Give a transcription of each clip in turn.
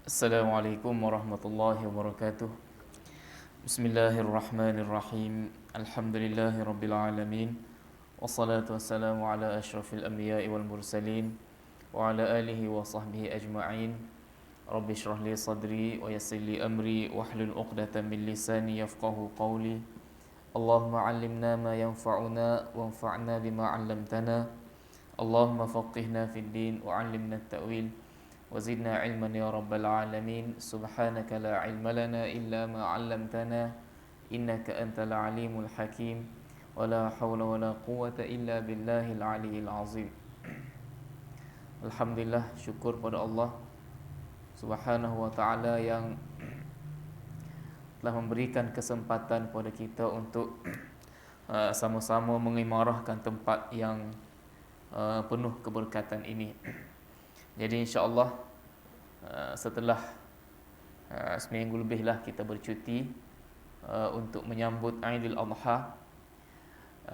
Assalamualaikum warahmatullahi wabarakatuh. Bismillahirrahmanirrahim. Alhamdulillahi rabbil alamin. Wassalatu wassalamu ala asyrafil anbiya'i wal mursalin wa ala alihi wa sahbihi ajma'in. Rabbi shrah li sadri wa yassir li amri wahlul 'uqdatam min lisani yafqahu qawli. Allahumma 'allimna ma yanfa'una wanfa'na bima 'allamtana. Allahumma faqihna fid din wa 'allimna at-ta'wil. وزدنا علما يا رب العالمين سبحانك لا علم لنا إلا ما علمتنا إنك أنت العليم الحكيم ولا حول ولا قوة إلا بالله العلي العظيم. Alhamdulillah, syukur pada Allah Subhanahu wa ta'ala yang telah memberikan kesempatan kepada kita untuk sama-sama mengimarahkan tempat yang penuh keberkatan ini. Jadi insya-Allah setelah seminggu lebih lah kita bercuti untuk menyambut Aidil Adha.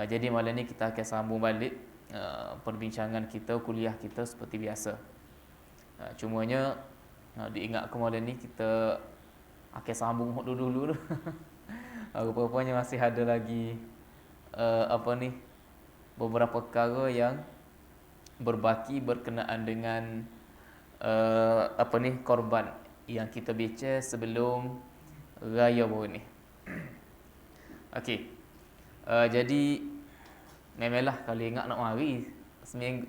Jadi malam ni kita akan sambung balik perbincangan kita, kuliah kita seperti biasa. Cumanya diingatkan malam ni kita akan sambung dulu. Rupanya masih ada lagi beberapa perkara yang berbaki berkenaan dengan korban yang kita baca sebelum raya baru ni. Okey. Jadi memanglah kalau ingat nak mari seminggu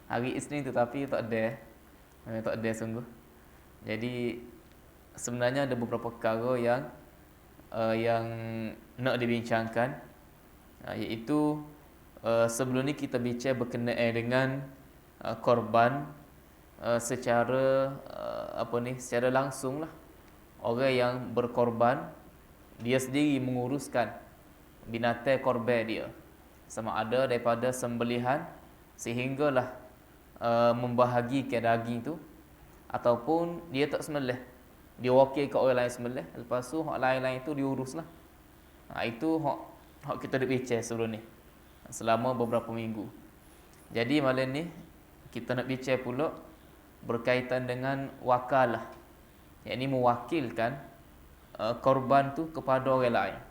hari Isnin tu, tapi tak ada. Memang tak ada sungguh. Jadi sebenarnya ada beberapa perkara yang nak dibincangkan, iaitu sebelum ni kita bincang berkenaan dengan korban secara secara langsung lah. Orang yang berkorban dia sendiri menguruskan binatang korban dia, sama ada daripada sembelihan sehinggalah membahagikan daging tu, ataupun dia tak sembelih, dia wakil kat orang lain sembelih, lepas tu hak lain-lain tu diuruslah. Itu hak kita dah bincang sebelum ni selama beberapa minggu. Jadi malam ni kita nak bincang pula berkaitan dengan wakalah, yakni mewakilkan korban tu kepada orang lain,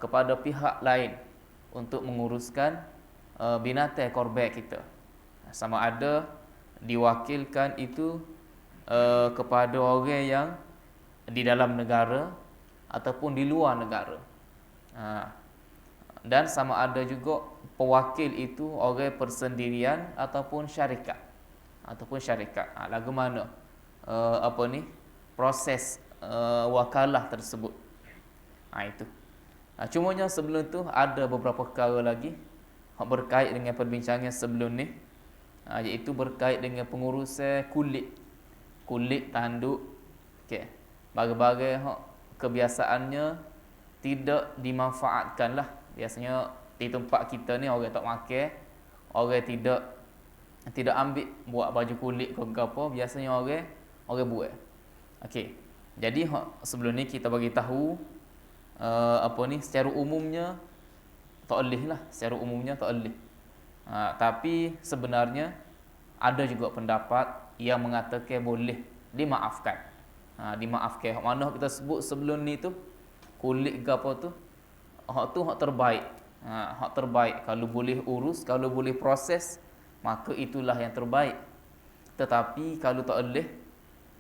kepada pihak lain untuk menguruskan binatang korban kita. Sama ada diwakilkan itu kepada orang yang di dalam negara ataupun di luar negara. Dan sama ada juga pewakil itu orang persendirian ataupun syarikat. Lagu mana proses wakalah tersebut. Itu. Cumanya sebelum tu ada beberapa perkara lagi yang berkait dengan perbincangan sebelum ni, iaitu berkait dengan pengurusan kulit tanduk. Okey. Bagi-bagi kebiasaannya tidak dimanfaatkan lah. Biasanya di tempat kita ni orang tak makan, orang tidak ambil buat baju kulit ke apa, biasanya orang buat. Okey. Jadi sebelum ni kita bagi tahu secara umumnya tak boleh lah, secara umumnya tak boleh. Tapi sebenarnya ada juga pendapat yang mengatakan boleh dimaafkan. Dimaafkan. Mana kita sebut sebelum ni tu kulit ke apa tu, hak terbaik. Hak terbaik kalau boleh urus, kalau boleh proses, maka itulah yang terbaik. Tetapi kalau tak boleh,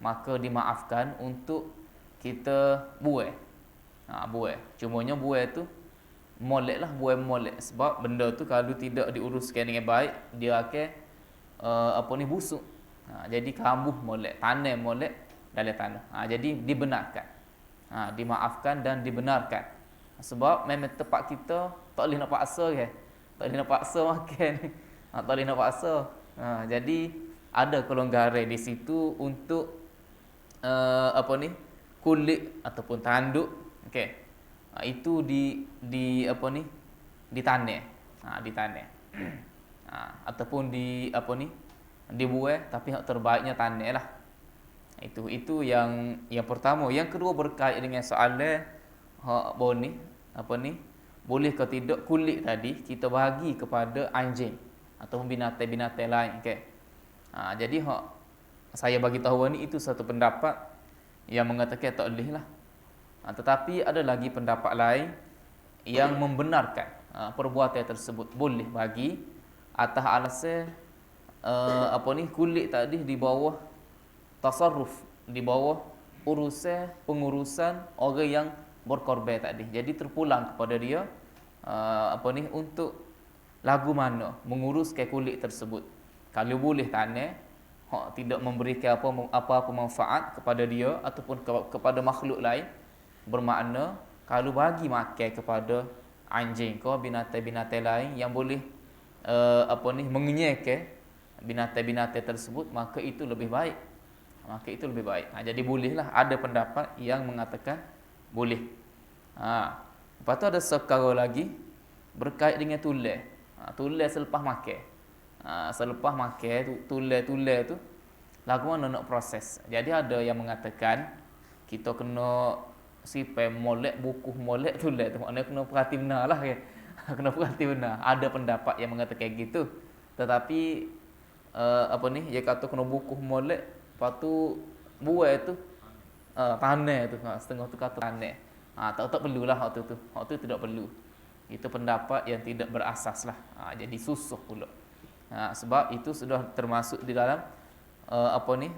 maka dimaafkan untuk kita buai. Buai. Cumanya buai tu molek lah, buai molek. Sebab benda tu kalau tidak diuruskan dengan baik, dia akan busuk. Jadi kambuh molek, tanam molek dalam tanah. Jadi dibenarkan. Dimaafkan dan dibenarkan. Sebab memang tempat kita tak boleh nak paksa kan. Tak boleh nak paksa makan. Tak boleh nak paksa. Jadi ada kelonggaran di situ untuk kulit ataupun tanduk. Okey. Itu ditanam. Ditanam. Ataupun dibuai, tapi hak terbaiknya tanam lah. Itu yang pertama. Yang kedua berkait dengan soalan boleh ke tidak kulit tadi kita bagi kepada anjing ataupun binatang-binatang lain, okey. Jadi saya bagi tahu ni itu satu pendapat yang mengatakan tak boleh lah. Tetapi ada lagi pendapat lain yang membenarkan perbuatan tersebut boleh bagi atas alasan kulit tadi di bawah tasarruf, di bawah pengurusan orang yang berkorban tadi. Jadi terpulang kepada dia untuk lagu mana menguruskan kulit tersebut. Kalau boleh tanah tidak memberikan apa-apa manfaat kepada dia ataupun kepada makhluk lain, bermakna kalau bagi makan kepada anjing ke binatang-binatang lain yang boleh mengenyahkan binatang-binatang tersebut, maka itu lebih baik. Jadi bolehlah, ada pendapat yang mengatakan boleh. Lepas tu ada sekara lagi berkait dengan tulang. Tulang selepas makan. Selepas makan tulang tu lagu mana nak proses. Jadi ada yang mengatakan kita kena sipai molek bukuh molek tulang tu. Maknanya kena perhati benar lah kan. Kena perhati benar. Ada pendapat yang mengatakan gitu. Tetapi dia kata kena bukuh molek, lepas tu buai tu tanah tu, setengah tu kata tanah. Tak perlulah waktu tu. Waktu tu tidak perlu. Itu pendapat yang tidak berasas lah. Jadi susah pula. Sebab itu sudah termasuk di dalam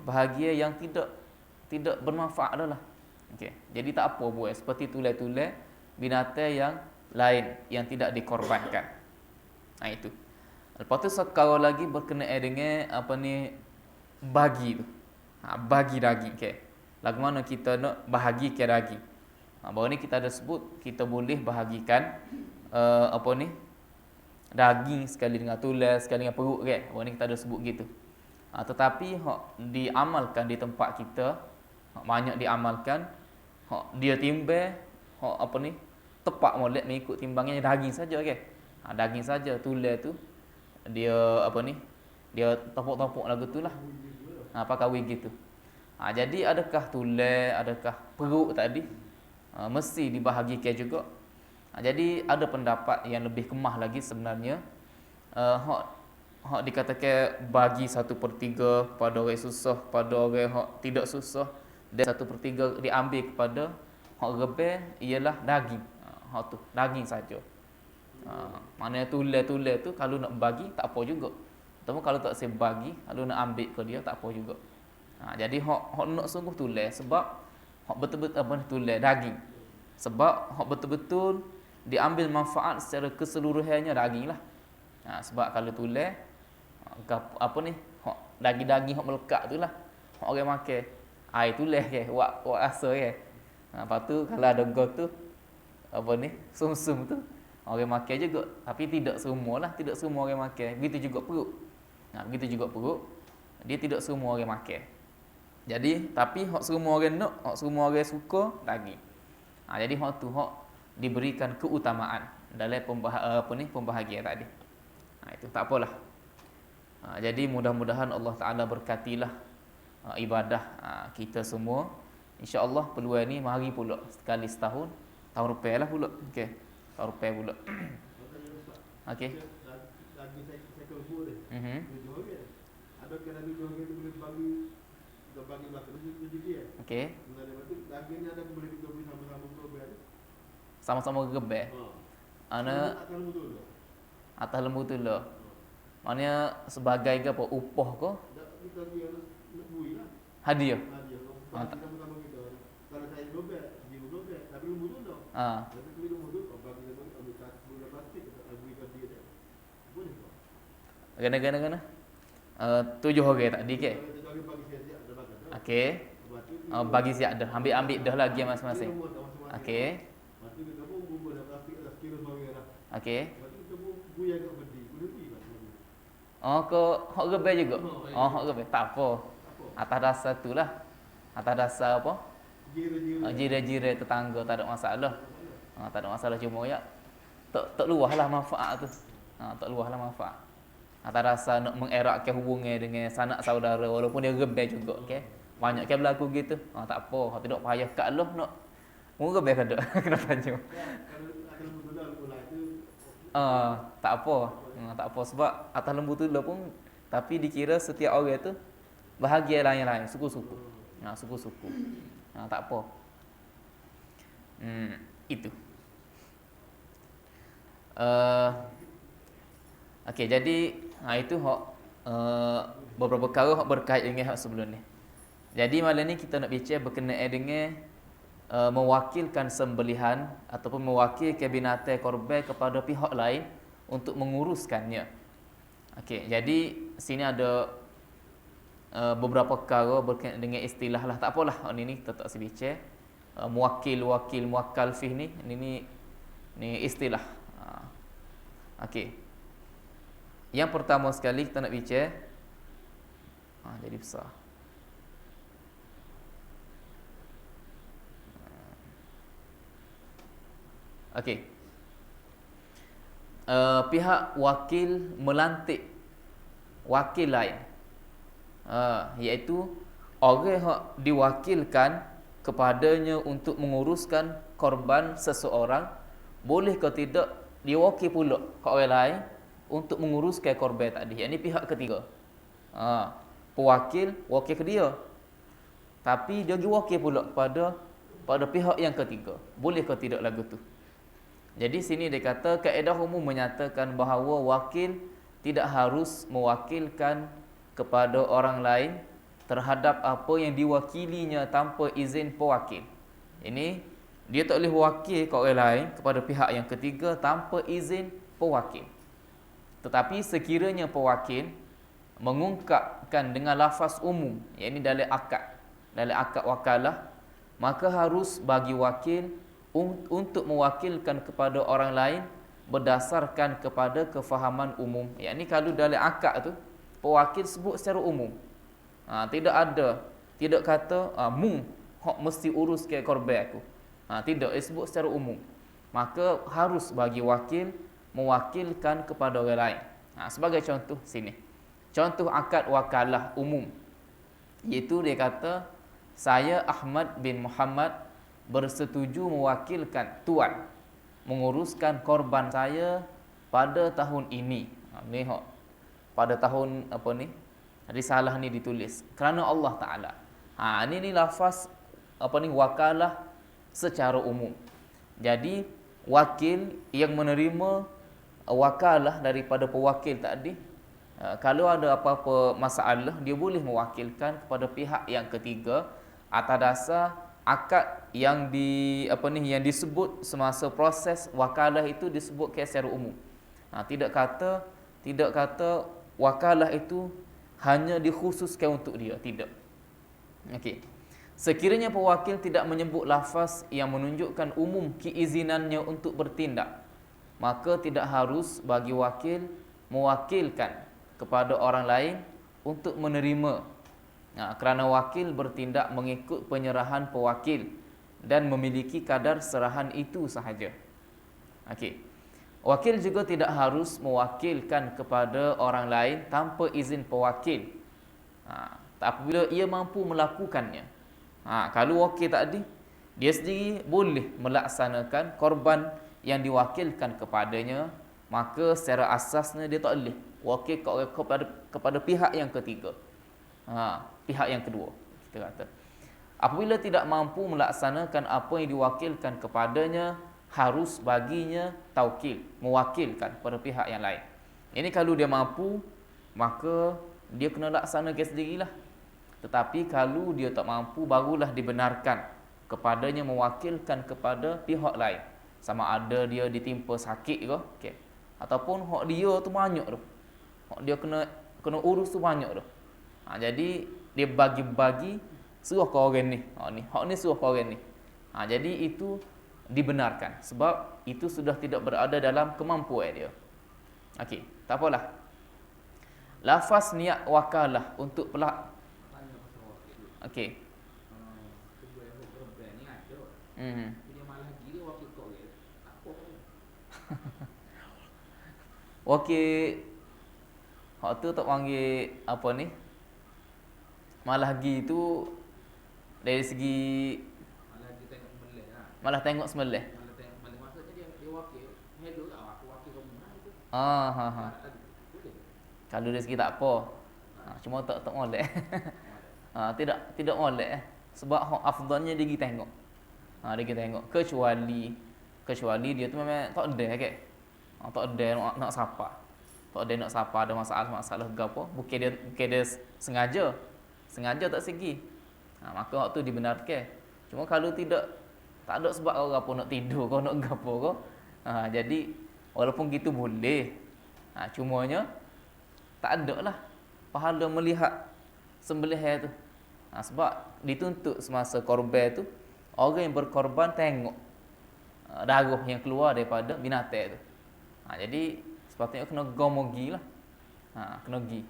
bahagia yang tidak bermanfaat dah lah. Okay. Jadi tak apa buat seperti tulang-tulang binatang yang lain yang tidak dikorbankan. Itu. Lepas tu sekarang lagi berkenaan dengan bagi tu. Bagi daging. Okay. Lagu mana kita nak bahagikan daging. Baru ni kita ada sebut kita boleh bahagikan daging sekali dengan tulang, sekali dengan perut kan. Baru ni kita ada sebut gitu. Tetapi diamalkan di tempat kita, banyak diamalkan, dia timbang tepat molek mengikut timbangnya daging saja kan. Daging saja, tulang tu dia dia topok-topok lagu tu lah. Pakai gitu. Jadi adakah tulang, adakah perut tadi mesti dibahagikan juga. Jadi ada pendapat yang lebih kemah lagi sebenarnya. Dikatakan bagi 1/3 pada orang susah, pada orang tidak susah, dan 1/3 diambil kepada hak rebel ialah daging. Tu daging saja. Maknanya tulang-tulang tu kalau nak bagi tak apa juga. Ataupun kalau tak saya bagi, kalau nak ambil ke dia tak apa juga. Jadi hak nak sungguh tulang, sebab hak betul-betul tulang daging. Sebab hak betul-betul diambil manfaat secara keseluruhannya daging lah. Sebab kalau tulang hak daging-daging hak melekat tu lah hak orang makan. Ai tulang ke wak rasa ke. Lepas tu kalau ada gol tu sum-sum tu orang makan juga, tapi tidak semua orang makan. Begitu juga perut. Dia tidak semua orang makan. Jadi tapi hak semua orang nak, hak semua orang suka daging. Jadi hak tu diberikan keutamaan dalam pembahagian tadi. Itu tak apalah. Jadi mudah-mudahan Allah Taala berkatilah ibadah kita semua. Insya-Allah peluang ni mari pula sekali setahun, tahun depan lah pula. Okey. Tahun depan pula. Okey. Lagi saya keluar dia. Ada kena dulu orang tu boleh bagi belakang tu dia. Okey. Lagi ni ada boleh kita beli sama-sama global. Sama-sama gebel. Ana atas lembu tu lah. Maknanya sebagai ke apa upah ke? Hadiah. Sama-sama kita. Kalau saya global, dia global, tapi lembu tu dah. Tapi beli lembu tu bagi ambil satu plastik bagi kat dia. Boleh tak? Gana-gana. 7 orang tadi ke? Okey. Bagi siap dah. Ambil dah lagi masing-masing. Okey. Okey. Hak rebel juga. Hak rebel. Tak apa. Atas dasar tu lah. Atas dasar apa? Jira-jira tetangga tak ada masalah. Tak ada masalah, cuma ya tak luahlah manfaat tu. Tak luahlah manfaat. Atas dasar nak mengeratkan hubungan dengan sanak saudara walaupun dia rebel juga, okey. Banyak kan berlaku gitu. Tak apa, tidak payah kat Allah nak rebel kan tak? Kena tanya. Tak apa. Tak apa sebab atas lembu tu pun tapi dikira setiap orang tu bahagian lain-lain, suku-suku. Suku-suku. Tak apa. Itu. Okey, jadi itu hak beberapa perkara hak berkait dengan hak sebelum ni. Jadi malam ni kita nak bincang berkenaan dengan mewakilkan sembelihan ataupun mewakilkan binatang korban kepada pihak lain untuk menguruskannya. Okey, jadi sini ada beberapa perkara berkaitan dengan istilah lah. Tak apalah, ni kita tak bincang. Muwakil, muwakkal fih ni istilah. Okey. Yang pertama sekali kita nak bincang jadi besar. Okey. Pihak wakil melantik wakil lain. Iaitu orang yang diwakilkan kepadanya untuk menguruskan korban seseorang, boleh ke tidak diwakil pula ke orang lain untuk menguruskan korban tadi. Yang ni pihak ketiga. Pewakil wakil ke dia, tapi dia diwakil pula pada pihak yang ketiga. Boleh ke tidak lagu tu? Jadi sini dia kata kaedah umum menyatakan bahawa wakil tidak harus mewakilkan kepada orang lain terhadap apa yang diwakilinya tanpa izin pewakil. Ini dia tak boleh wakil ke orang lain kepada pihak yang ketiga tanpa izin pewakil. Tetapi sekiranya pewakil mengungkapkan dengan lafaz umum, iaitu dalam akad wakalah, maka harus bagi wakil untuk mewakilkan kepada orang lain berdasarkan kepada kefahaman umum. Iaitu kalau dalam akad tu pewakil sebut secara umum. Tidak kata mung hak mesti urus ke korban aku. Tidak, sebut secara umum. Maka harus bagi wakil mewakilkan kepada orang lain. Sebagai contoh sini. Contoh akad wakalah umum. Iaitu dia kata, saya Ahmad bin Muhammad bersetuju mewakilkan tuan menguruskan korban saya pada tahun ini. Ni hak pada tahun apa ni? Risalah ni ditulis kerana Allah Taala. Ini lafaz apa ni, wakalah secara umum. Jadi wakil yang menerima wakalah daripada pewakil tadi, kalau ada apa-apa masalah, dia boleh mewakilkan kepada pihak yang ketiga atas dasar akad yang yang disebut semasa proses wakalah itu disebutkan secara umum. Tidak kata wakalah itu hanya dikhususkan untuk dia, tidak. Okey. Sekiranya pewakil tidak menyebut lafaz yang menunjukkan umum keizinannya untuk bertindak, maka tidak harus bagi wakil mewakilkan kepada orang lain untuk menerima. Kerana wakil bertindak mengikut penyerahan pewakil dan memiliki kadar serahan itu sahaja. Okey. Wakil juga tidak harus mewakilkan kepada orang lain tanpa izin pewakil. Apabila ia mampu melakukannya. Kalau wakil tadi, dia sendiri boleh melaksanakan korban yang diwakilkan kepadanya, maka secara asasnya dia tak boleh wakil kepada pihak yang ketiga. Pihak yang kedua, kita kata. Apabila tidak mampu melaksanakan apa yang diwakilkan kepadanya, harus baginya taukil, mewakilkan pada pihak yang lain. Ini kalau dia mampu, maka dia kena laksanakan sendirilah. Tetapi kalau dia tak mampu, barulah dibenarkan kepadanya mewakilkan kepada pihak lain. Sama ada dia ditimpa sakit ke, okay, ataupun hak dia tu banyak tu. Hak dia kena urus tu banyak tu. Jadi dia bagi-bagi, suruh ke orang ni. Hak ni suruh ke orang ni. Jadi itu dibenarkan sebab itu sudah tidak berada dalam kemampuan dia. Okey, tak apalah. Lafaz niat wakalah untuk pelak. Okey. Wakil hak tu tak panggil apa ni? Malah lagi tu dari segi malah tengok sembelih. Maksudnya dia wakil. Hello tak, aku wakil kamu. Kalau dari segi tak apa. Cuma tak molek. Tidak molek sebab hak afdalnya dia pergi tengok. Dia pergi tengok kecuali dia tu memang tak ada ke. Tak ada nak sapa. Tak ada nak sapa ada masalah ke apa, bukan dia sengaja tak segi. Maka hak tu dibenarkan. Cuma kalau tidak, tak ada sebab orang apa nak tidur kau nak gapo kau. Jadi walaupun gitu boleh. Cumanya tak ada lah pahala melihat sembelihan tu. Sebab dituntut semasa korban tu orang yang berkorban tengok darah yang keluar daripada binatang tu. Jadi sepatutnya kena gomogi lah. Kena gi.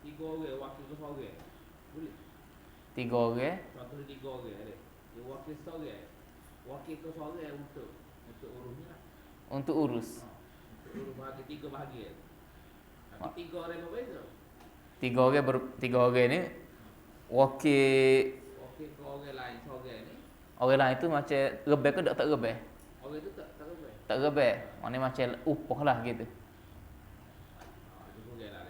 Tiga orang wakil ke seorang boleh? 3 orang. Contohnya 3 orang ada. Dia wakil seorang. Wakil ke seorang untuk urusnya lah. Untuk urus. Untuk urus bahagian 3 bahagian. Tapi 3 orang berbeza. 3 orang ni wakil Ke orang lain seorang ni. orang lain tu macam rebel ke tak rebel? Orang tu tak rebel. Tak rebel. Maknanya macam upah lah gitu. Dia boleh lah.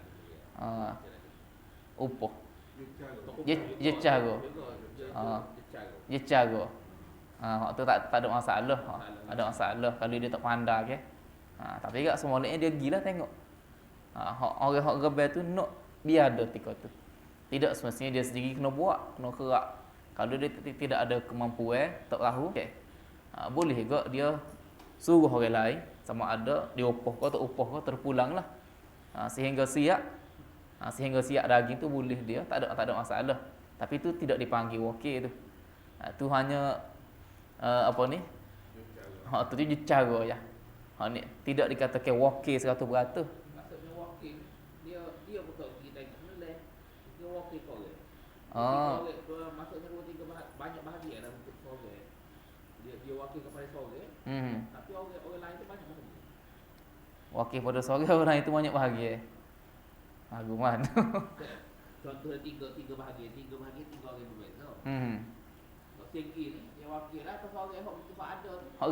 Upah. Dia Dia cara. cara. Dia cara. Waktu tak ada masalah. Ada masalah kalau dia tak pandai ke. Tapi kat semoleknya dia gilah tengok. Orang hak rebel tu nak dia ada ketika tu. Tidak semestinya dia sendiri kena buat, kena kerak. Kalau dia tidak ada kemampuan, tak tahu, boleh juga dia suruh orang lain sama ada dia upah ke tak upah ke terpulang lah. Sehingga siap daging tu boleh dia, tak ada masalah. Tapi tu tidak dipanggil wakil tu. Tu hanya apa ni? Tu dia cara ya. Ni tidak dikatakan wakil 100%. Maksudnya wakil dia betul kita tengok dia wakil kau orang. Maksudnya banyak bahagian dalam untuk seorang. Dia wakil kepada seorang. Tapi orang lain tu banyak bahagian. Wakil pada seorang orang itu banyak bahagia. Aguman. Contohnya 3 bahagian 3 orang berbeza. Kalau tinggi ni dia wakil lah pasal orang hak betul ada tu. Hak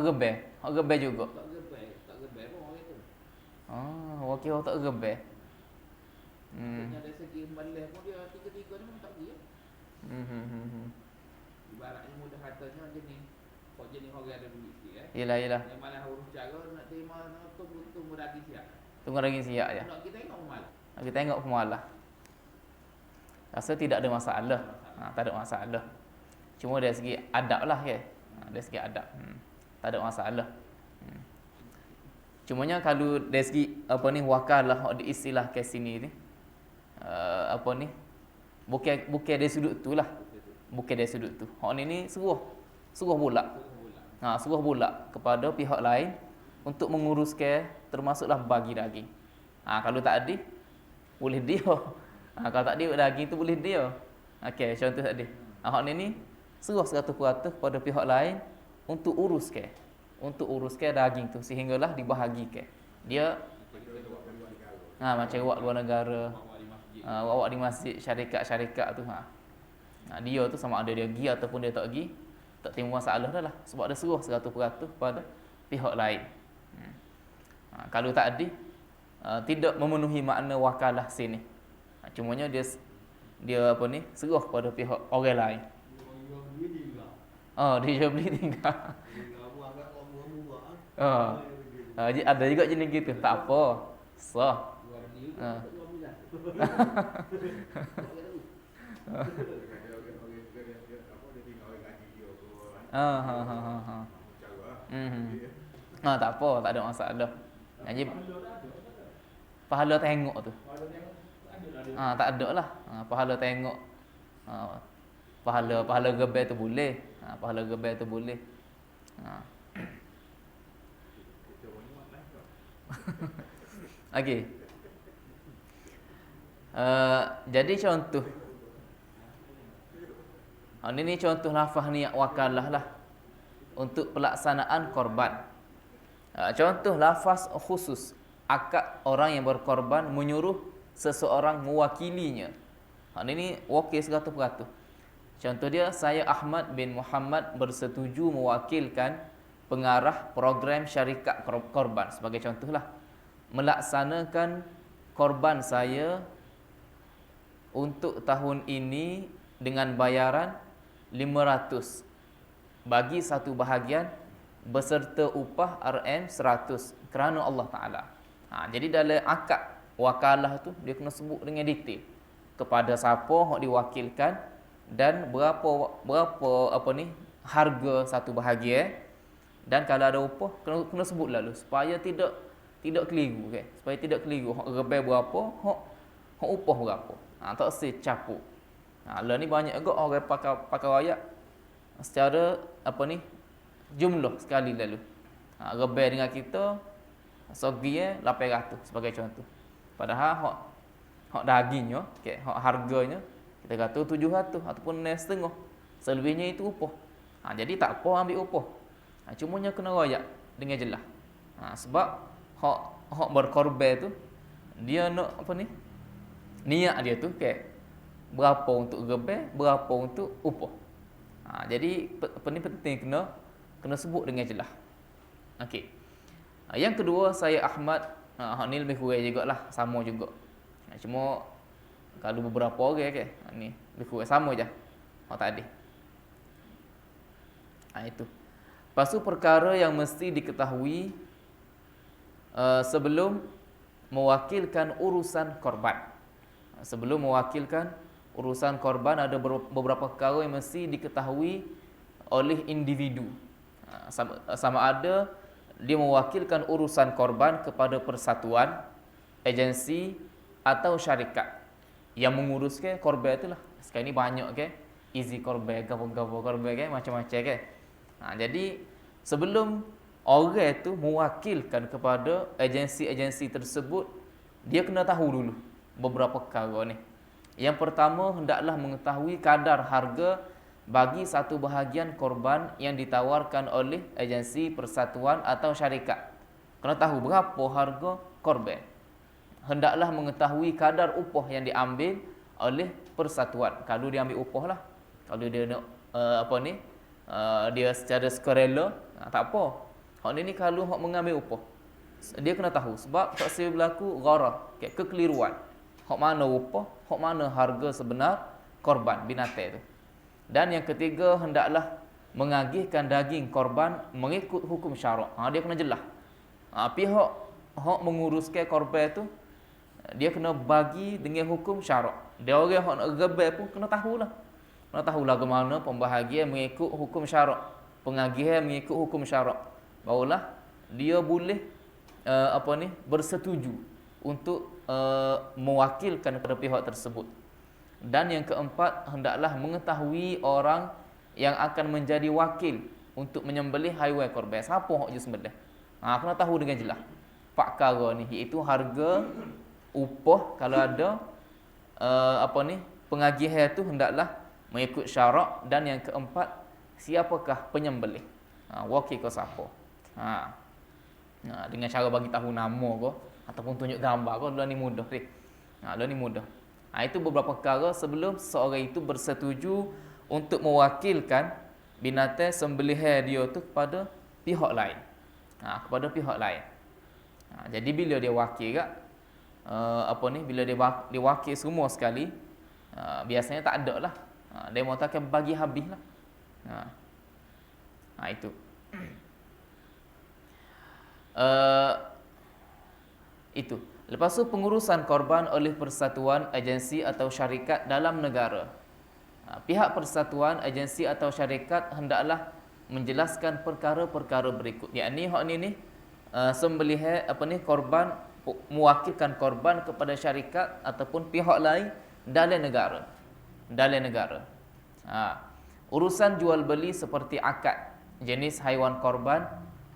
rebel juga. Tak gebel pun orang tu. Wakil hak tak rebel. Maksudnya dari segi meleh pun dia 3 ni pun tak dia. Ibaratnya mudah katanya jenis orang ada duit sikit Yelah. Yang malah urus cara nak terima tunggu daging siap. Tunggu daging siap ya. Nak kita tengok malah. Kita tengok pemalah. Rasa tidak ada masalah. Tak ada masalah. Cuma dari segi adab lah ya. Dari segi adab. Tak ada masalah. Cumanya kalau dari segi apa ni wakalah hak diistilahkan sini ni apa ni bukan dari sudut tu lah. Bukan dari sudut tu. Hak ni suruh pula. Suruh pula kepada pihak lain untuk menguruskan termasuklah bagi daging. Kalau tak ada boleh dia. Kalau tak ada daging tu boleh dia. Okey, contoh tadi. Hak ni suruh 100% kepada pihak lain untuk uruskan daging tu sehinggalah dibahagikan. Dia macam awak luar negara. Awak di masjid syarikat tu dia tu sama ada dia pergi ataupun dia tak pergi, tak timbul masalah dah lah sebab dia suruh 100% pada pihak lain. Kalau tak ada tidak memenuhi makna wakalah sini. Cumanya dia apa ni suruh kepada pihak orang lain. Dia jual beli tinggal. Ada juga jenis gitu. Tak apa. Sah. Tak apa, tak ada masalah. Jadi pahala tengok tu. Tak ada lah. Pahala tengok. Pahala gebel tu boleh. Pahala gebel tu boleh. Okey. Jadi contoh. Ini contoh lafaz niat wakalah lah untuk pelaksanaan korban. Contoh lafaz khusus akad orang yang berkorban menyuruh seseorang mewakilinya. Ini wakil 100%. Contoh dia, saya Ahmad bin Muhammad bersetuju mewakilkan pengarah program syarikat korban. Sebagai contohlah, melaksanakan korban saya untuk tahun ini dengan bayaran 500 bagi satu bahagian beserta upah RM100 kerana Allah Ta'ala. Jadi dalam akad wakalah tu dia kena sebut dengan detail kepada siapa yang diwakilkan dan berapa harga satu bahagian, dan kalau ada upah kena sebut lalu supaya tidak keliru, okay? Supaya tidak keliru hak rebel berapa, hak upah berapa. Tak secapuk. Lah ni banyak juga orang pakai ayat secara jumlah sekali lalu. Rebel dengan kita sogiye 800 sebagai contoh. Padahal hak dagingnya, okay, hak harganya kita kata 700 ataupun 1,5. Selebihnya itu upah. Jadi tak apa ambil upah. Cumanya kena royak dengan jelas. Sebab hak berkorban tu dia nak niat dia tu, okay, berapa untuk rebel, berapa untuk upah. Jadi penting kena sebut dengan jelas. Okey. Yang kedua, saya Ahmad, hak ni lebih kurang jugalah, sama juga. Cuma kalau beberapa orang, okay, ni lebih kurang sama je. Hak tadi. Itu. Lepas tu perkara yang mesti diketahui sebelum mewakilkan urusan korban. Sebelum mewakilkan urusan korban ada beberapa perkara yang mesti diketahui oleh individu. Sama ada dia mewakilkan urusan korban kepada persatuan, agensi atau syarikat yang menguruskan korban itulah. Sekarang ni banyak, ke easy korban, gabung korban, ke macam-macam, ke. Jadi sebelum orang itu mewakilkan kepada agensi-agensi tersebut, dia kena tahu dulu beberapa perkara ni. Yang pertama, hendaklah mengetahui kadar harga bagi satu bahagian korban yang ditawarkan oleh agensi, persatuan atau syarikat. Kena tahu berapa harga korban. Hendaklah mengetahui kadar upah yang diambil oleh persatuan. Kalau dia ambil upah lah, kalau dia nak dia secara sukarela, tak apa. Hak ni kalau hak mengambil upah, dia kena tahu sebab tak sel berlaku gharar, kekeliruan. Hak mana upah, hak mana harga sebenar korban binatang tu. Dan yang ketiga, hendaklah mengagihkan daging korban mengikut hukum syarak. Dia kena jelas. Pihak hak menguruskan korban tu, dia kena bagi dengan hukum syarak. Dia orang hak nak rebel pun kena tahulah. Kena tahulah ke mana pembahagian mengikut hukum syarak, pengagihan mengikut hukum syarak. Barulah dia boleh bersetuju untuk mewakilkan kepada pihak tersebut. Dan yang keempat, hendaklah mengetahui orang yang akan menjadi wakil untuk menyembelih haiwan korban. Siapa hak je sembelih? Kena tahu dengan jelas. Pak perkara ni iaitu harga, upah, kalau ada pengagihan tu hendaklah mengikut syarak. Dan yang keempat, siapakah penyembelih? Wakil ke siapa? Dengan cara bagi tahu nama ke ataupun tunjuk gambar ke, lah ni mudah. Lah ni mudah. Itu beberapa perkara sebelum seorang itu bersetuju untuk mewakilkan binatang sembelihan dia tu kepada pihak lain. Kepada pihak lain. Jadi bila dia wakil kat bila dia wakil semua sekali, biasanya tak ada lah. Dia mau takkan bagi habis lah. Itu. Itu. Lepas tu pengurusan korban oleh persatuan, agensi atau syarikat dalam negara. Pihak persatuan, agensi atau syarikat hendaklah menjelaskan perkara-perkara berikut. Yakni hak ni sembelihan korban, mewakilkan korban kepada syarikat ataupun pihak lain dalam negara. Dalam negara. Urusan jual beli seperti akad, jenis haiwan korban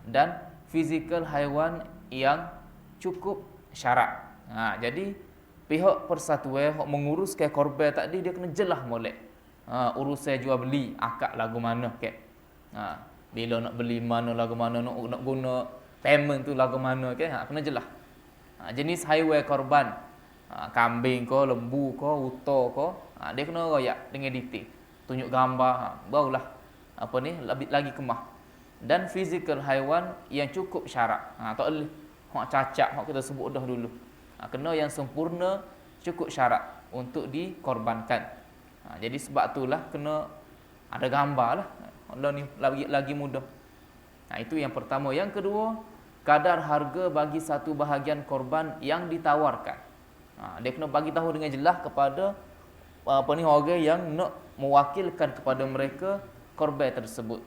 dan fizikal haiwan yang cukup syarat. Jadi pihak persatuan yang menguruskan korban tadi, dia kena jelas molek. Urusan jual beli akad lagu mana, ke. Bila nak beli mana lagu mana, nak guna payment tu lagu mana, ke. Kena jelas. Jenis haiwan korban, kambing ke, lembu ke, unta ke, dia kena royak dengan detail. Tunjuk gambar, barulah lagi kemah. dan fizikal haiwan yang cukup syarat. Tak boleh hak cacat hak kita sebut dah dulu. Kena yang sempurna cukup syarat untuk dikorbankan. Jadi sebab itulah kena ada gambar lah. Allah ni lagi mudah. Itu yang pertama. Yang kedua, kadar harga bagi satu bahagian korban yang ditawarkan. Dia kena bagi tahu dengan jelas kepada orang yang nak mewakilkan kepada mereka korban tersebut.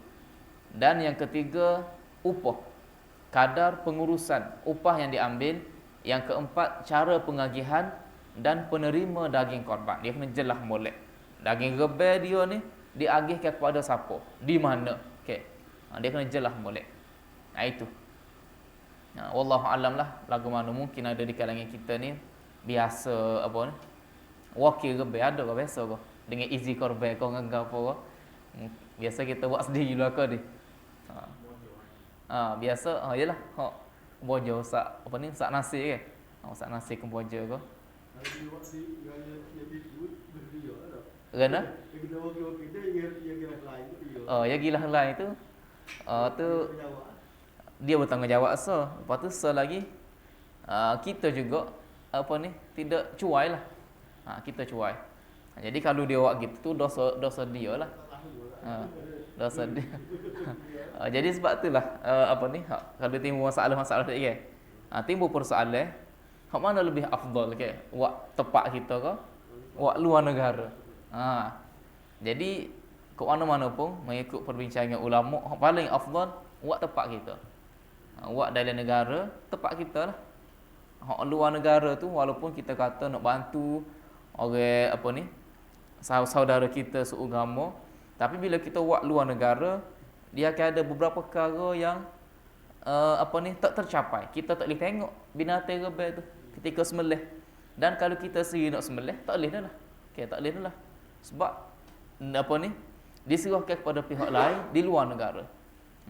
Dan yang ketiga, upah, kadar pengurusan upah yang diambil. Yang keempat, cara pengagihan dan penerima daging korban. Dia kena jelas molek. Daging rebel dia ni diagihkan kepada siapa, di mana. Okey. Dia kena jelas molek. Itu. Wallahu alam lah, lagu mana mungkin ada di kalangan kita ni biasa apa ni, wakil rebel ada ke biasa ke dengan easy korban kau ngangga apa ke. Biasa kita buat sendiri lah ke ni. Biasa yalah hak bojo sak apa ni, sak nasi ke. Sak nasi ke bojo ke. Kerana ya gila lain tu tu dia bertanggungjawab lepas tu lagi kita juga apa ni tidak cuai lah. Kita cuai. Jadi kalau dia buat gitu tu dosa dia lah. Dosa dia. Jadi sebab itulah apa ni kalau timbul masalah-masalah tadi kan. Timbul persoalan hak mana lebih afdal ke? Buat tempat kita ke? Buat luar negara. Jadi ke mana-mana pun mengikut perbincangan ulama, hak paling afdal buat tempat kita. Buat dalam negara, tempat kita lah. Hak luar negara tu walaupun kita kata nak bantu orang apa ni, saudara kita seagama, tapi bila kita buat luar negara, dia akan ada beberapa perkara yang apa ni tak tercapai. Kita tak boleh tengok binatang rebel tu ketika sembelih. Dan kalau kita sendiri nak sembelih, tak boleh dah lah. Okey, tak boleh dah lah. Sebab apa ni diserahkan kepada pihak lain di luar negara.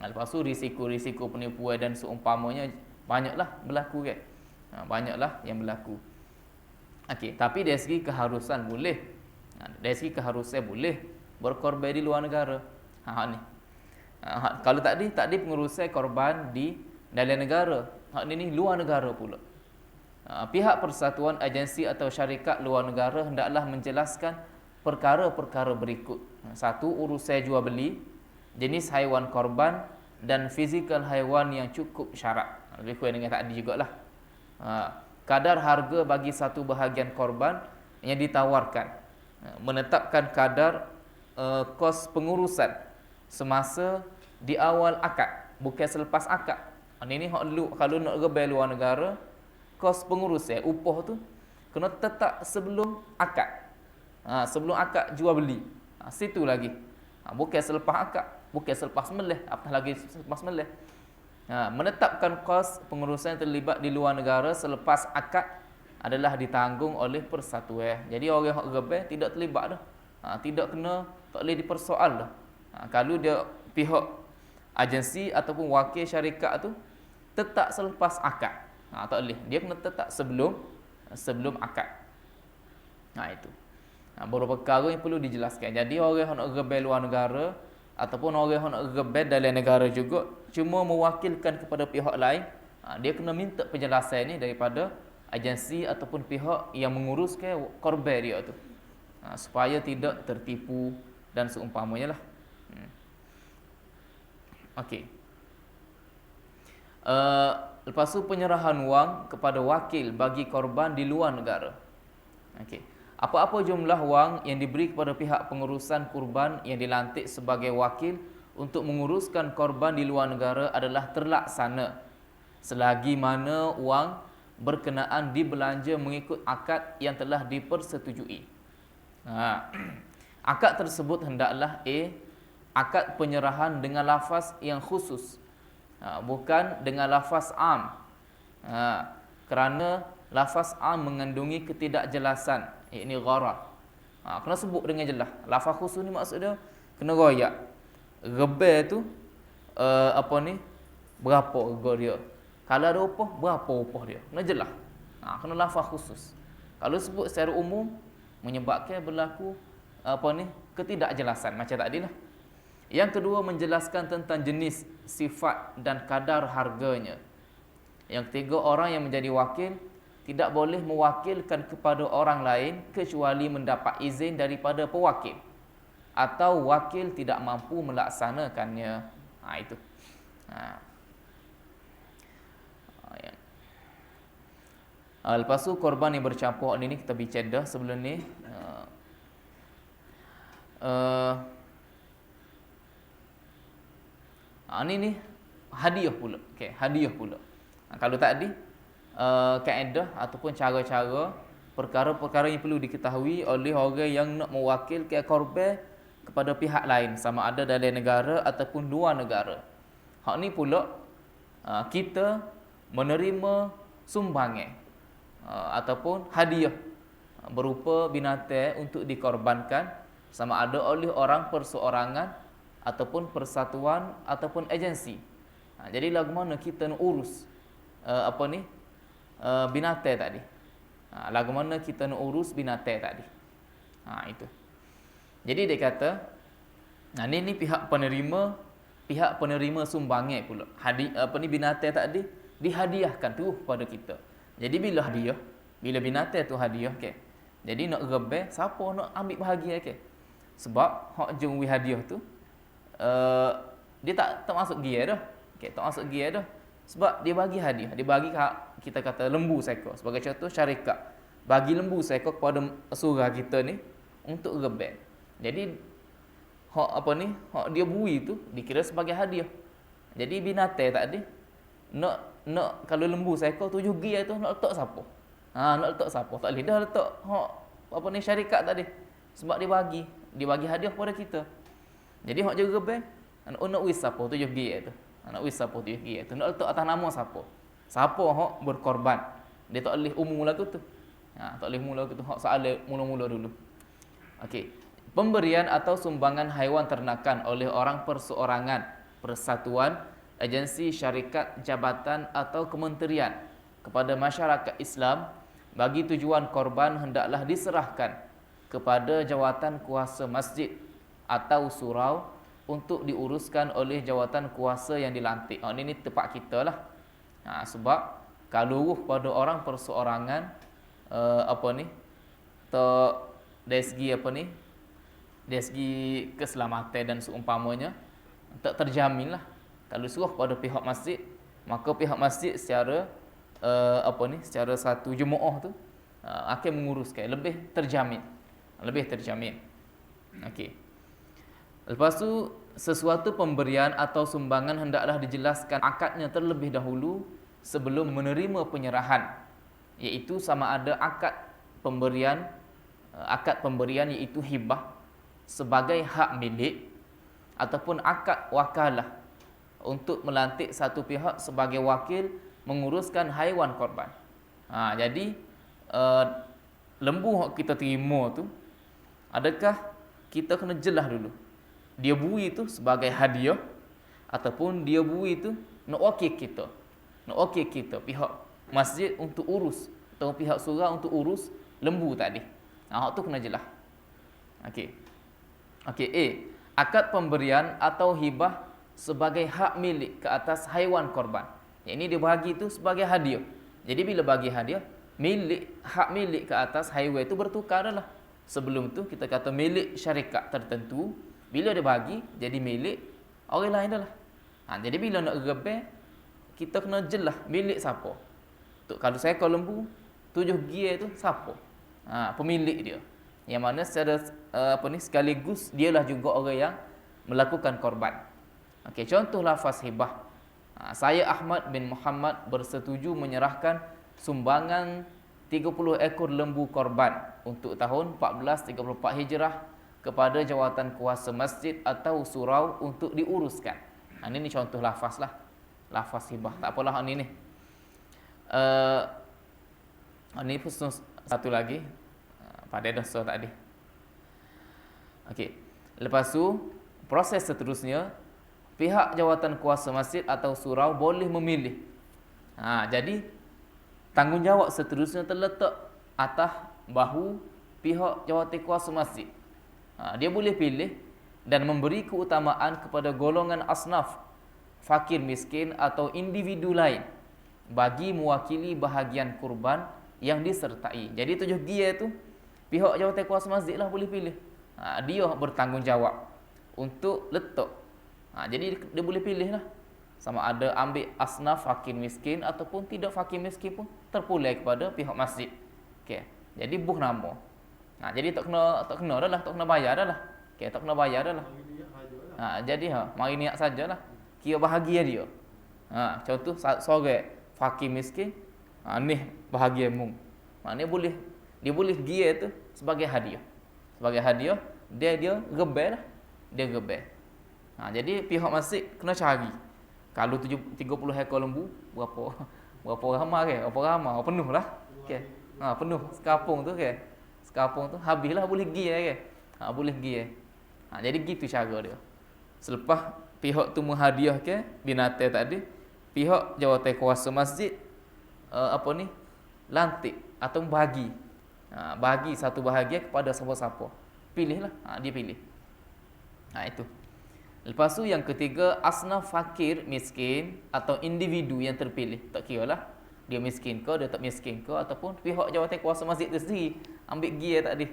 Lepas tu risiko-risiko penipuan dan seumpamanya banyaklah berlaku kan. Banyaklah yang berlaku. Okey, tapi dari segi keharusan boleh. Dari segi keharusan boleh berkorban di luar negara. Ni. Kalau tadi pengurusan korban di dalam negara. Hak ni luar negara pula. Pihak persatuan, agensi atau syarikat luar negara hendaklah menjelaskan perkara-perkara berikut. Satu, urusan jual beli, jenis haiwan korban dan fizikal haiwan yang cukup syarat. Lebih kurang dengan tadi jugalah. Kadar harga bagi satu bahagian korban yang ditawarkan. Menetapkan kadar kos pengurusan semasa di awal akad, bukan selepas akad. Ini kalau nak rebel luar negara, kos pengurusan upah tu kena tetap sebelum akad. Sebelum akad jual beli. Situ lagi. Bukan selepas akad, bukan selepas sembelih, apatah lagi selepas sembelih. Menetapkan kos pengurusan yang terlibat di luar negara selepas akad adalah ditanggung oleh persatuan. Jadi orang yang rebel tidak terlibat dah. Tidak kena, tak boleh dipersoal dah. Kalau dia pihak agensi ataupun wakil syarikat tu tetap selepas akad. Tak boleh. Dia kena tetap sebelum akad. Itu. Beberapa perkara yang perlu dijelaskan. Jadi orang yang nak rebel luar negara ataupun orang yang nak rebel dalam negara juga cuma mewakilkan kepada pihak lain, dia kena minta penjelasan ni daripada agensi ataupun pihak yang menguruskan korban dia tu. Supaya tidak tertipu dan seumpamanya lah. Okey. Lepas tu penyerahan wang kepada wakil bagi korban di luar negara. Okey. Apa-apa jumlah wang yang diberi kepada pihak pengurusan kurban yang dilantik sebagai wakil untuk menguruskan korban di luar negara adalah terlaksana selagi mana wang berkenaan dibelanja mengikut akad yang telah dipersetujui. Akad tersebut hendaklah akad penyerahan dengan lafaz yang khusus, bukan dengan lafaz am. Kerana lafaz am mengandungi ketidakjelasan, ini gharar. Kena sebut dengan jelas. Lafaz khusus ni maksud dia kena royak. Rebel tu apa ni? Berapa harga dia? Kalau ada upah, berapa upah dia? Kena jelas. Kena lafaz khusus. Kalau sebut secara umum menyebabkan berlaku apa ni? Ketidakjelasan macam tadi lah. Yang kedua, menjelaskan tentang jenis, sifat dan kadar harganya. Yang ketiga, orang yang menjadi wakil tidak boleh mewakilkan kepada orang lain kecuali mendapat izin daripada pewakil atau wakil tidak mampu melaksanakannya. Itu. Lepas tu korban yang bercampur ni kita bincang dah sebelum ni. Ni hadiah pula. Okey, hadiah pula. Kalau tadi kaedah ataupun cara-cara perkara-perkara yang perlu diketahui oleh orang yang nak mewakilkan korban kepada pihak lain, sama ada dari negara ataupun luar negara. Hak ni pula kita menerima sumbangan ataupun hadiah berupa binatang untuk dikorbankan, sama ada oleh orang perseorangan ataupun persatuan ataupun agensi. Jadi lagu mana kita nak urus binatang tadi. Lagu mana kita nak urus binatang tadi. Itu. Jadi dia kata ni pihak penerima sumbangan pula. Binatang tadi dihadiahkan tu kepada kita. Jadi bila binatang tu hadiah, okey. Jadi nak rebel, siapa nak ambil bahagian, okey. Sebab hak jumwi hadiah tu dia tak masuk gear dah. Okey, tak masuk gear dah. Sebab dia bagi hadiah, dia bagi kita kata lembu seekor. Sebagai contoh, syarikat bagi lembu seekor kepada surah kita ni untuk rebel. Jadi hak dia bui tu dikira sebagai hadiah. Jadi binatang tadi nak kalau lembu seekor 7 gear tu nak letak siapa? Nak letak siapa? Tak boleh dah letak syarikat tadi. Sebab dia bagi hadiah kepada kita. Jadi hak jaga rebel nak wis siapa 7 gear tu. Nak wis siapa 7 gear tu. Nak letak atas nama siapa? Siapa hak berkorban? Dia tak boleh umum lagu tu. Tak boleh mula lagu tu. Hak soalan mula-mula dulu. Okey. Pemberian atau sumbangan haiwan ternakan oleh orang perseorangan, persatuan, agensi, syarikat, jabatan atau kementerian kepada masyarakat Islam bagi tujuan korban hendaklah diserahkan kepada jawatan kuasa masjid atau surau untuk diuruskan oleh jawatan kuasa yang dilantik. Ini tempat kita lah. Sebab kalau pada orang perseorangan dari segi keselamatan dan seumpamanya tak terjamin lah. Kalau suruh pada pihak masjid, maka pihak masjid secara secara satu jemaah tu akan menguruskan, lebih terjamin. Okey. Lepas tu, sesuatu pemberian atau sumbangan hendaklah dijelaskan akadnya terlebih dahulu sebelum menerima penyerahan, iaitu sama ada akad pemberian iaitu hibah sebagai hak milik ataupun akad wakalah untuk melantik satu pihak sebagai wakil menguruskan haiwan korban. Jadi lembu yang kita terima tu, adakah kita kena jelas dulu dia bui itu sebagai hadiah ataupun dia bui itu nak wakil kita pihak masjid untuk urus atau pihak surau untuk urus lembu tadi. Hak tu kena jelas. Okey, akad pemberian atau hibah sebagai hak milik ke atas haiwan korban. Yang ini dia bagi itu sebagai hadiah. Jadi bila bagi hadiah, hak milik ke atas haiwan itu bertukar dah lah. Sebelum tu kita kata milik syarikat tertentu, bila dia bagi jadi milik orang lain dah lah. Jadi bila nak rebel, kita kena jelas milik siapa. Kalau seekor lembu 7 gear tu siapa? Pemilik dia. Yang mana secara sekaligus dialah juga orang yang melakukan korban. Okey, contoh lafaz hibah. Saya Ahmad bin Muhammad bersetuju menyerahkan sumbangan 30 ekor lembu korban untuk tahun 1434 Hijrah kepada jawatan kuasa masjid atau surau untuk diuruskan. Ini contoh lafaz lah. Lafaz hibah. Tak apalah ini. Ini khusus satu lagi pada dosa tadi. Okey. Lepas tu proses seterusnya pihak jawatan kuasa masjid atau surau boleh memilih. Jadi tanggungjawab seterusnya terletak atas bahu pihak jawatan kuasa masjid. Dia boleh pilih dan memberi keutamaan kepada golongan asnaf fakir miskin atau individu lain bagi mewakili bahagian kurban yang disertai. Jadi 7 gia tu pihak jawatan kuasa masjid lah boleh pilih. Dia bertanggungjawab untuk letak. Jadi dia boleh pilih lah. Sama ada ambil asnaf fakir miskin ataupun tidak fakir miskin pun terpulai kepada pihak masjid. Okey. Jadi buh nama. Jadi tak kena dah lah, tak kena bayar dah lah. Okey, tak kena bayar dah lah. Jadi mari niat sajalah. Kira bahagia dia. Contoh sore fakir miskin, ni bahagia mung. Maknanya dia boleh gia tu sebagai hadiah. Sebagai hadiah dia rebel lah. Dia rebel. Jadi pihak masjid kena cari. Kalau 30 ekor lembu berapa ramai ke? Berapa ramai? Penuh lah. Okey. Penuh sekapung tu ke. Sekapung tu habislah boleh gia ke. Boleh gia. Jadi gitu cara dia. Selepas pihak tu menghadiahkan binatang tadi, pihak jawatan kuasa masjid lantik atau bagi satu bahagian kepada siapa-siapa. Pilihlah, dia pilih. Itu. Lepas tu yang ketiga, asnaf fakir miskin atau individu yang terpilih. Tak kira lah dia miskin ke, dia tak miskin ke, ataupun pihak jawatan kuasa masjid tu sendiri ambil gia tadi.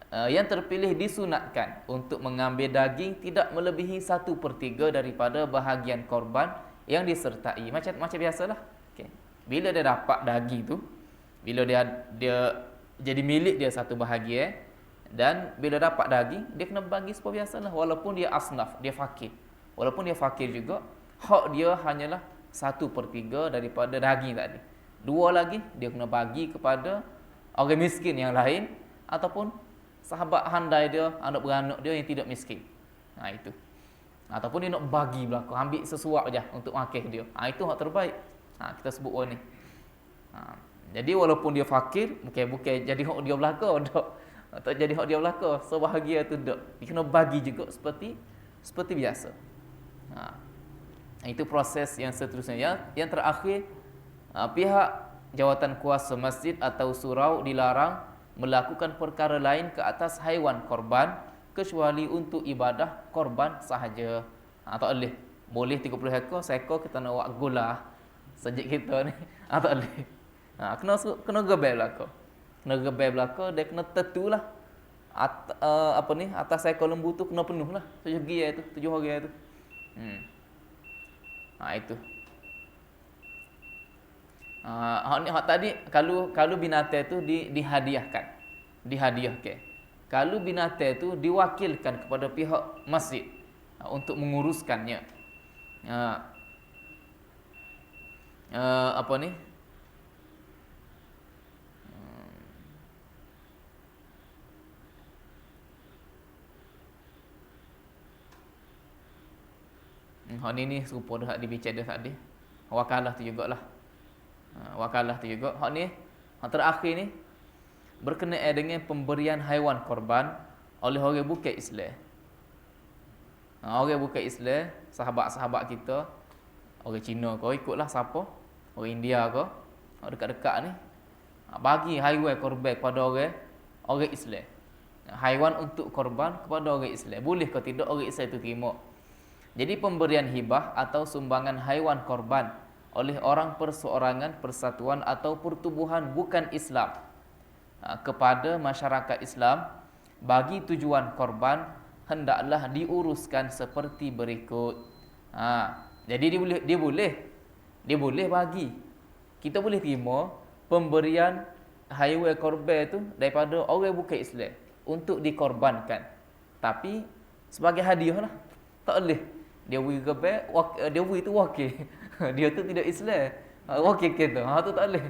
Yang terpilih disunatkan untuk mengambil daging tidak melebihi 1/3 daripada bahagian korban yang disertai. Macam biasalah. Okay. Bila dia dapat daging tu, bila dia jadi milik dia satu bahagian, dan bila dapat daging dia kena bagi seperti biasalah, walaupun dia asnaf, dia fakir. Walaupun dia fakir juga, hak dia hanyalah 1/3 daripada daging tadi. 2 lagi dia kena bagi kepada orang miskin yang lain ataupun sahabat handai dia, anak beranak dia yang tidak miskin. Itu. Ataupun dia nak bagi belaka, ambil sesuap je untuk makan dia. Itu hak terbaik. Kita sebut orang ni. Jadi walaupun dia fakir, bukan jadi hak dia belaka dak. Tak jadi hak dia belaka, sebahagia tu dak. Dia kena bagi juga seperti biasa. Itu proses yang seterusnya. Yang terakhir, pihak jawatan kuasa masjid atau surau dilarang melakukan perkara lain ke atas haiwan korban kecuali untuk ibadah korban sahaja. Tak boleh. Boleh 30 ekor, seekor kita nak buat gula sejik kita ni. Tak boleh. Kena gebel belaka. Kena gebel belaka, dia kena tentulah atas ekor lembu tu kena penuh lah 7 gia tu, 7 orang tu. Itu. Hak tadi kalau binatang tu dihadiahkan. Kalau binatang tu diwakilkan kepada pihak masjid untuk menguruskannya. Hak ni serupa dah dibincang dah tadi. Wakalah tu jugalah. Wakalah tu juga. Hak ni, hak terakhir ni berkenaan dengan pemberian haiwan korban oleh orang bukan Islam. Orang bukan Islam, sahabat-sahabat kita, orang Cina kau ikutlah siapa? Orang India kau, dekat-dekat ni. Bagi haiwan korban kepada orang Islam. Haiwan untuk korban kepada orang Islam. Boleh ke tidak orang Islam itu terima? Jadi pemberian hibah atau sumbangan haiwan korban oleh orang perseorangan, persatuan atau pertubuhan bukan Islam kepada masyarakat Islam bagi tujuan korban hendaklah diuruskan seperti berikut. Jadi dia boleh bagi. Kita boleh terima pemberian haiwan korban tu daripada orang bukan Islam untuk dikorbankan. Tapi sebagai hadiah lah. Tak boleh. Dia beri gebel, dia beri tu wakil. Dia tu tidak Islam. Wakil kita. Tu tak boleh.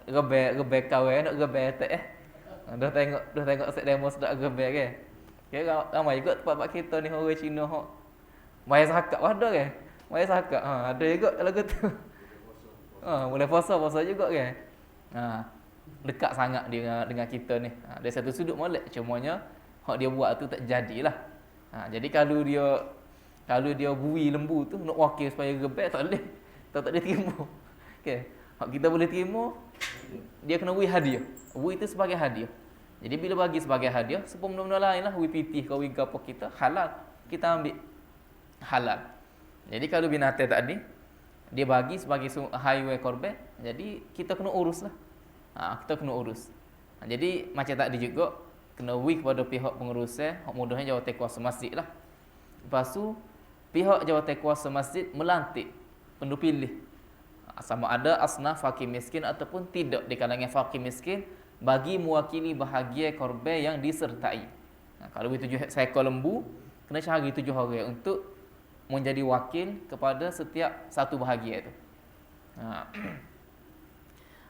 Gebel kawan nak gebel tak Dah tengok set demo sedap gebel kan. Kira ramai juga tempat kita ni orang Cina hok. Bayar zakat ada kan? Bayar zakat. Ada juga lagu tu. Boleh puasa juga kan. Dekat sangat dia dengan kita ni. Dari satu sudut molek, cumanya hak dia buat tu tak jadilah. Jadi kalau dia bui lembu tu nak wakil supaya gebel tak boleh. Tak boleh terima. Okey. Hak kita boleh terima, dia kena bui hadiah. Bui itu sebagai hadiah. Jadi bila bagi sebagai hadiah, sepuluh benda-benda lain lah, wi pitih kau wi gapo kita halal, kita ambil halal. Jadi kalau binatang tadi dia bagi sebagai haiwan korban, jadi kita kena urus lah. Kita kena urus. Jadi macam tadi juga kena wi kepada pihak pengurusnya, hak mudahnya jawatan kuasa masjid lah. Lepas tu pihak jawatan kuasa masjid melantik pendupilih sama ada asnaf fakir miskin ataupun tidak di kalangan fakir miskin bagi mewakili bahagian korban yang disertai. Kalau 7 seekor lembu, kena cari 7 orang untuk menjadi wakil kepada setiap satu bahagian itu.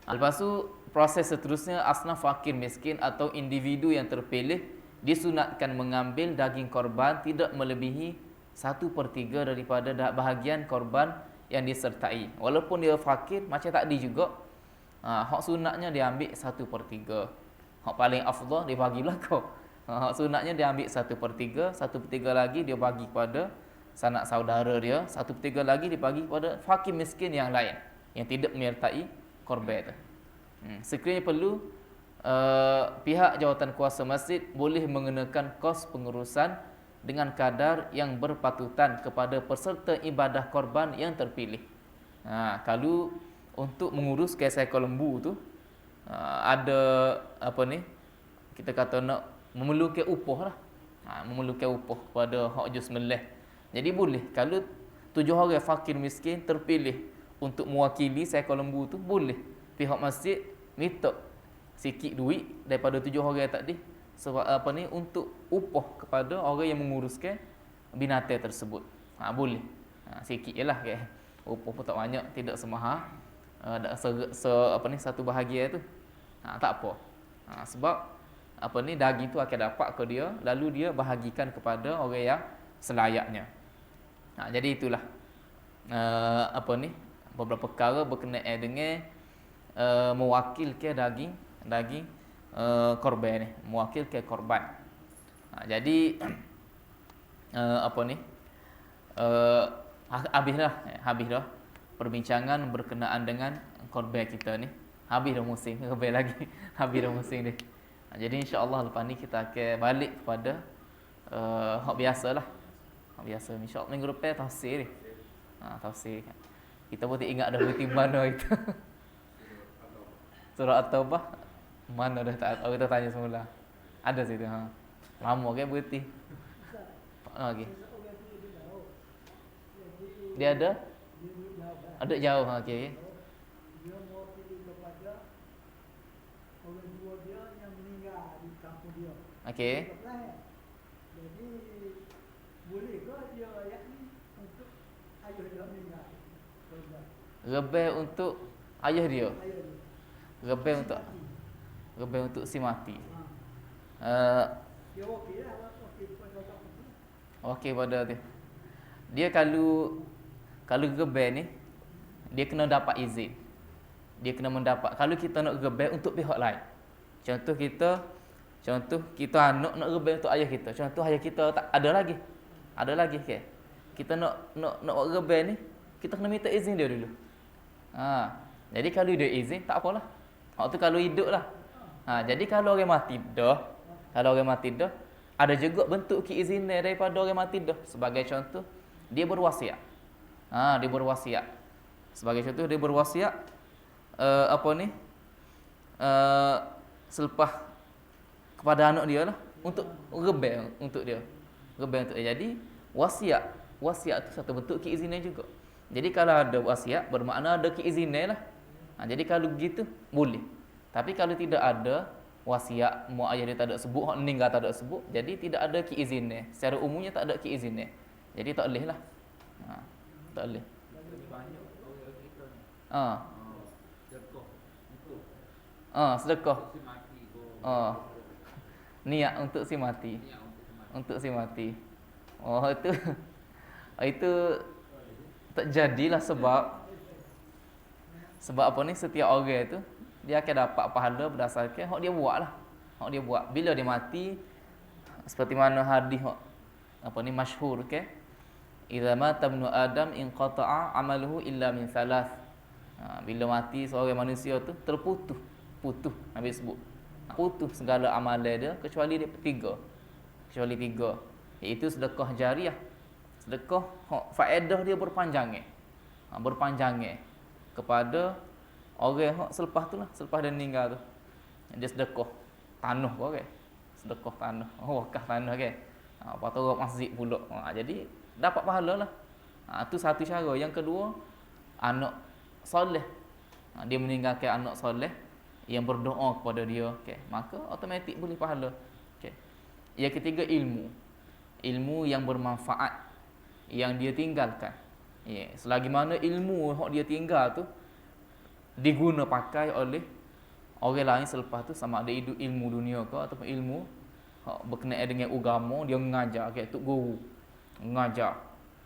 Lepas tu proses seterusnya asnaf fakir miskin atau individu yang terpilih disunatkan mengambil daging korban tidak melebihi 1/3 daripada bahagian korban yang disertai. Walaupun dia fakir macam tadi juga, hak sunatnya dia ambil 1/3. Hak paling afdal dia bagi belakang. Hak sunatnya dia ambil 1/3, 1/3 lagi dia bagi kepada sanak saudara dia, 1/3 lagi dibagi kepada fakir miskin yang lain yang tidak menyertai korban itu. Sekiranya perlu, pihak jawatan kuasa masjid boleh mengenakan kos pengurusan dengan kadar yang berpatutan kepada peserta ibadah korban yang terpilih. Kalau untuk mengurus ke seekor lembu tu, ada apa ni, kita kata nak memerlukan upah lah, memerlukan upah kepada hak jus melih. Jadi boleh kalau 7 orang fakir miskin terpilih untuk mewakili seekor lembu tu, boleh pihak masjid minta sikit duit daripada 7 orang tadi sebab apa ni, untuk upah kepada orang yang menguruskan binatang tersebut. Boleh. Sikit jelah ke. Upah pun tak banyak, tidak semahal apa ni, satu bahagian tu. Tak apa. Sebab apa ni, daging tu akan dapat ke dia, lalu dia bahagikan kepada orang yang selayaknya. Jadi itulah apa ni, beberapa perkara berkenaan dengan mewakilkan daging korban ni, mewakilkan korban. Jadi apa ni, habis dah perbincangan berkenaan dengan korban kita ni. Habis dah musim korban lagi. Habis dah musim ni. Jadi insya-Allah lepas ni kita akan balik kepada hak biasalah. Hak biasa insya-Allah minggu depan tafsir ni. Tafsir. Kita pun tak ingat dah berhenti mana itu. Surah At-Taubah mana dah tak, kita tanya semula. Ada situ. Lama ke berhenti. Okey. Dia ada? Ada jauh. Okey. Dia mewakili kepada orang tua dia yang meninggal di kampung dia. Okey. Jadi boleh ke dia ayat ni untuk ayah dia meninggal? Rebel untuk ayah dia. Ayah dia. Rebel untuk si mati. Dia okey lah, okey pada kampung tu. Okey pada tu. Dia kalau rebel ni, dia kena dapat izin. Dia kena mendapat. Kalau kita nak rebel untuk pihak lain. Contoh kita anak nak rebel untuk ayah kita. Contoh ayah kita tak ada lagi. Ada lagi ke? Kita nak rebel ni, kita kena minta izin dia dulu. Jadi kalau dia izin tak apalah. Waktu kalau hidup lah. Jadi kalau orang mati dah, ada juga bentuk keizinan daripada orang mati dah. Sebagai contoh, dia berwasiat. Dia berwasiat. Sebagai contoh dia berwasiat apa ni? Selepas kepada anak dia lah untuk rebel untuk dia. Jadi wasiat tu satu bentuk keizinan juga. Jadi kalau ada wasiat bermakna ada keizinan lah. Jadi kalau begitu boleh. Tapi kalau tidak ada wasiat, mak ayah dia tak ada sebut, hak meninggal tak ada sebut, jadi tidak ada keizinan. Secara umumnya tak ada keizinan. Jadi tak boleh lah. Tak boleh. Lebih banyak orang kita ni. Sedekah untuk Sedekah. si mati tu. Niat untuk si mati. Niat Untuk si mati. Itu tak jadilah sebab apa ni, setiap orang tu dia akan dapat pahala berdasarkan hak dia buat lah. Hak dia buat. Bila dia mati, seperti mana hadis apa ni masyhur ke, idza mata ibnu adam inqata'a amaluhu illa min thalath. Bila mati seorang manusia tu terputus. Nabi sebut putus segala amalan dia kecuali dia tiga. Kecuali tiga, iaitu sedekah jariah. Sedekah faedah dia berpanjang berpanjang kepada orang hak selepas tu lah, selepas dia meninggal tu. Dia sedekah tanah kau sedekah tanah, wakaf tanah lepas tu orang masjid pula. Jadi dapat pahala lah. Tu satu cara. Yang kedua, anak soleh. Dia meninggalkan anak soleh yang berdoa kepada dia, maka automatik boleh pahala. Yang ketiga, ilmu yang bermanfaat yang dia tinggalkan. Selagi mana ilmu yang dia tinggal tu diguna pakai oleh orang lain selepas tu, sama ada ilmu dunia ke ataupun ilmu berkenaan dengan agama, dia mengajar tok guru mengajar.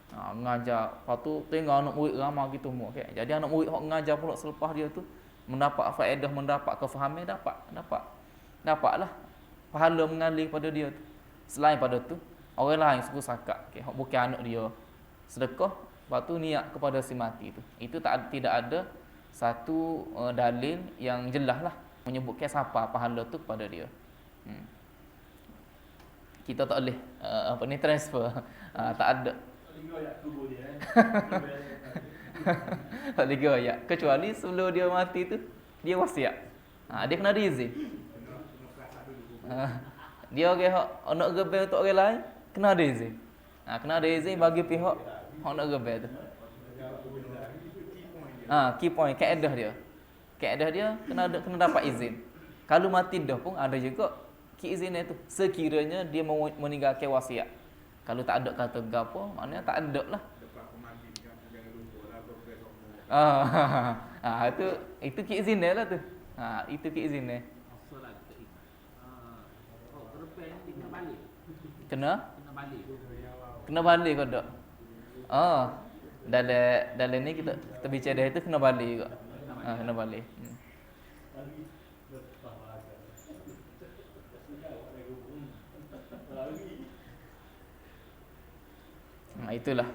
Mengajar, lepas tu tengok anak murid ramai gitu semua. Jadi anak murid hok mengajar pula selepas dia tu mendapat faedah, mendapat kefahaman, dapatlah pahala mengalir pada dia tu. Selain pada tu, orang lain suku sakat, hok bukan anak dia, sedekah, lepas tu niat kepada si mati tu. Itu tidak ada satu dalil yang jelas lah menyebutkan siapa pahala tu kepada dia. Kita tak boleh transfer. Tak ada. Tak boleh goyak. Kecuali sebelum dia mati tu dia wasiat. Dia kena ada izin. Dia orang hak nak rebel untuk orang lain kena ada izin. Kena ada izin bagi pihak hak nak rebel tu. Key point kaedah dia. Kaedah dia kena dapat izin. Kalau mati dah pun ada juga ki izin tu. Sekiranya dia meninggalkan wasiat. Kalau tak ada kata gapo, maknanya tak ada lah. Itu ki izin dia lah tu. Itu ki izin dia. Solat kita ingat. Terlepas ni kena balik. Kena balik. Kena balik kau tak? Dalam ni kita bicara itu kena balik juga. Kena balik. Itulah